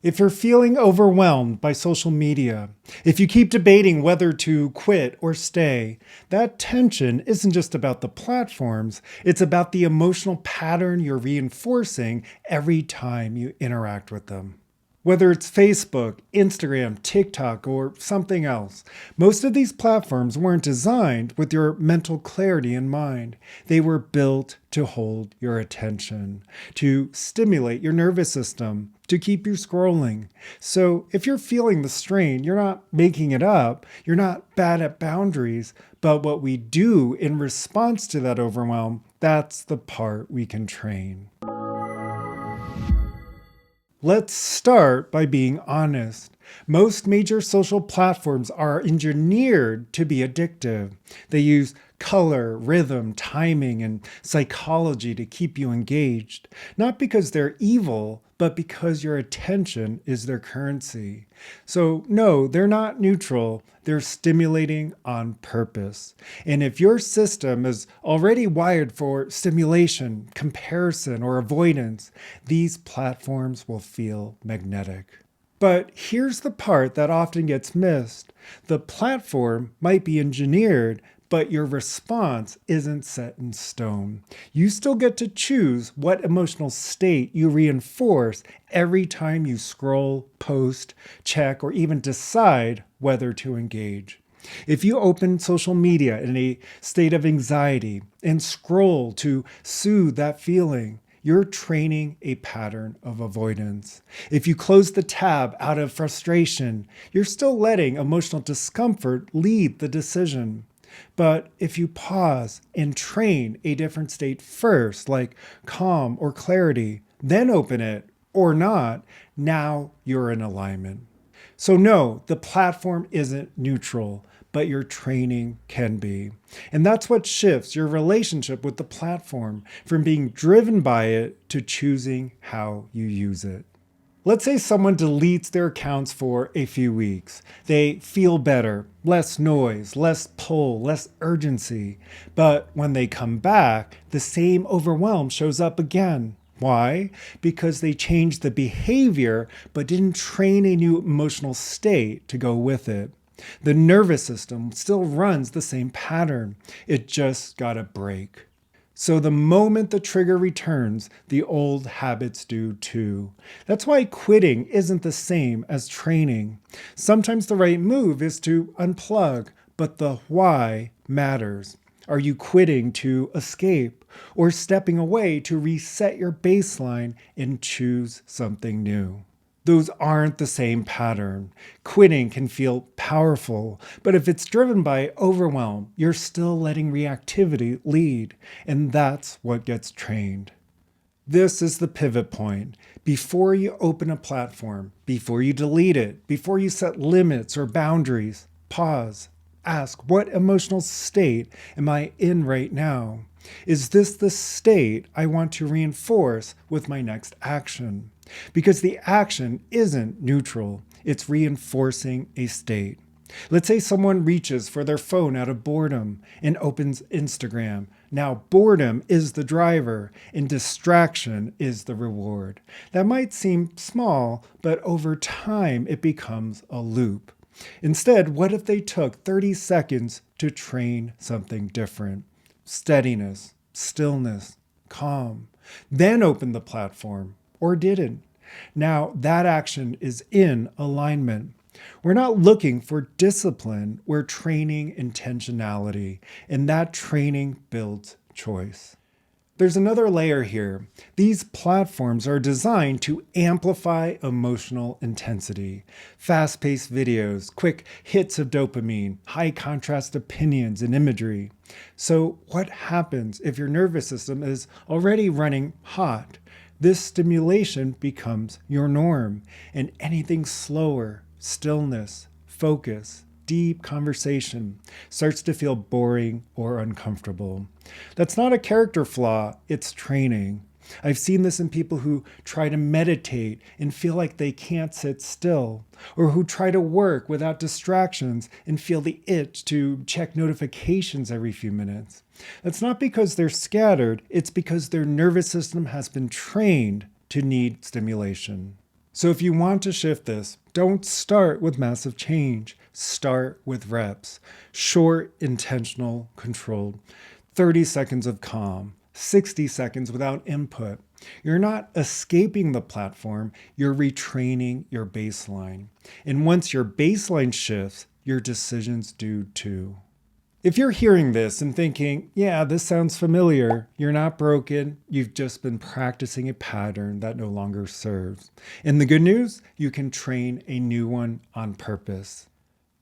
If you're feeling overwhelmed by social media, if you keep debating whether to quit or stay, that tension isn't just about the platforms, it's about the emotional pattern you're reinforcing every time you interact with them. Whether it's Facebook, Instagram, TikTok, or something else, most of these platforms weren't designed with your mental clarity in mind. They were built to hold your attention, to stimulate your nervous system, to keep you scrolling. So if you're feeling the strain, you're not making it up, you're not bad at boundaries, but what we do in response to that overwhelm, that's the part we can train. Let's start by being honest. Most major social platforms are engineered to be addictive. They use color, rhythm, timing, and psychology to keep you engaged. Not because they're evil, but because your attention is their currency. So, no, they're not neutral. They're stimulating on purpose. And if your system is already wired for stimulation, comparison, or avoidance, these platforms will feel magnetic. But here's the part that often gets missed. The platform might be engineered, but your response isn't set in stone. You still get to choose what emotional state you reinforce every time you scroll, post, check, or even decide whether to engage. If you open social media in a state of anxiety and scroll to soothe that feeling, you're training a pattern of avoidance. If you close the tab out of frustration, you're still letting emotional discomfort lead the decision. But if you pause and train a different state first, like calm or clarity, then open it or not, now you're in alignment. So no, the platform isn't neutral, but your training can be. And that's what shifts your relationship with the platform from being driven by it to choosing how you use it. Let's say someone deletes their accounts for a few weeks. They feel better, less noise, less pull, less urgency. But when they come back, the same overwhelm shows up again. Why? Because they changed the behavior but didn't train a new emotional state to go with it. The nervous system still runs the same pattern. It just got a break. So the moment the trigger returns, the old habits do too. That's why quitting isn't the same as training. Sometimes the right move is to unplug, but the why matters. Are you quitting to escape or stepping away to reset your baseline and choose something new? Those aren't the same pattern. Quitting can feel powerful, but if it's driven by overwhelm, you're still letting reactivity lead, and that's what gets trained. This is the pivot point. Before you open a platform, before you delete it, before you set limits or boundaries, pause. Ask, what emotional state am I in right now? Is this the state I want to reinforce with my next action? Because the action isn't neutral, it's reinforcing a state. Let's say someone reaches for their phone out of boredom and opens Instagram. Now, boredom is the driver and distraction is the reward. That might seem small, but over time it becomes a loop. Instead, what if they took 30 seconds to train something different? Steadiness, stillness, calm. Then open the platform, or didn't. Now that action is in alignment. We're not looking for discipline, we're training intentionality, and that training builds choice. There's another layer here. These platforms are designed to amplify emotional intensity. Fast-paced videos, quick hits of dopamine, high-contrast opinions and imagery. So what happens if your nervous system is already running hot? This stimulation becomes your norm, and anything slower, stillness, focus, deep conversation starts to feel boring or uncomfortable. That's not a character flaw, it's training. I've seen this in people who try to meditate and feel like they can't sit still, or who try to work without distractions and feel the itch to check notifications every few minutes. That's not because they're scattered, it's because their nervous system has been trained to need stimulation. So if you want to shift this, don't start with massive change. Start with reps. Short, intentional, controlled. 30 seconds of calm. 60 seconds without input. You're not escaping the platform, you're retraining your baseline. And once your baseline shifts, your decisions do too. If you're hearing this and thinking, yeah, this sounds familiar, you're not broken, you've just been practicing a pattern that no longer serves. And the good news, you can train a new one on purpose.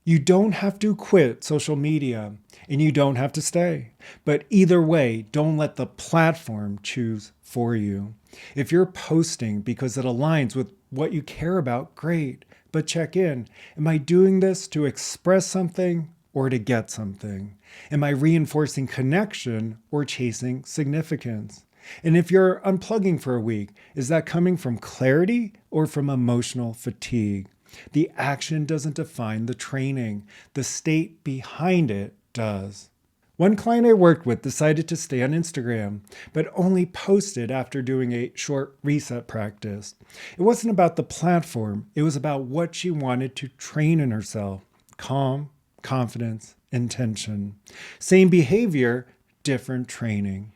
You don't have to quit social media and you don't have to stay. But either way, don't let the platform choose for you. If you're posting because it aligns with what you care about, great. But check in. Am I doing this to express something or to get something? Am I reinforcing connection or chasing significance? And if you're unplugging for a week, is that coming from clarity or from emotional fatigue? The action doesn't define the training. The state behind it does. One client I worked with decided to stay on Instagram, but only posted after doing a short reset practice. It wasn't about the platform. It was about what she wanted to train in herself. Calm, confidence, intention. Same behavior, different training.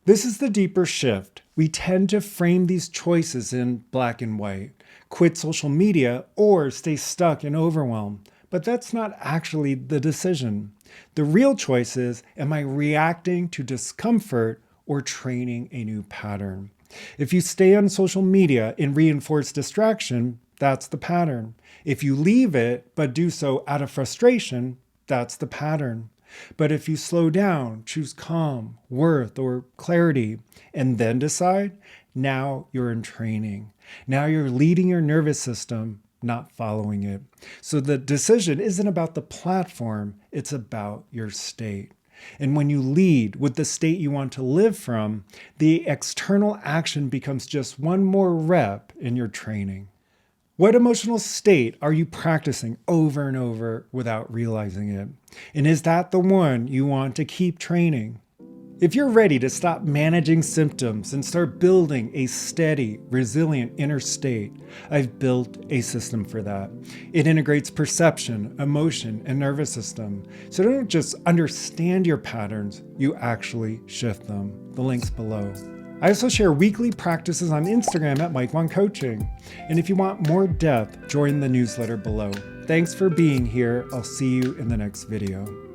This is the deeper shift. We tend to frame these choices in black and white. Quit social media or stay stuck in overwhelm. But that's not actually the decision. The real choice is, am I reacting to discomfort or training a new pattern? If you stay on social media and reinforce distraction, that's the pattern. If you leave it, but do so out of frustration, that's the pattern. But if you slow down, choose calm, worth, or clarity, and then decide, now you're in training. Now you're leading your nervous system, not following it. So the decision isn't about the platform, it's about your state. And when you lead with the state you want to live from, the external action becomes just one more rep in your training. What emotional state are you practicing over and over without realizing it? And is that the one you want to keep training? If you're ready to stop managing symptoms and start building a steady, resilient inner state, I've built a system for that. It integrates perception, emotion, and nervous system. So don't just understand your patterns, you actually shift them. The link's below. I also share weekly practices on Instagram at Mike Wang Coaching. And if you want more depth, join the newsletter below. Thanks for being here. I'll see you in the next video.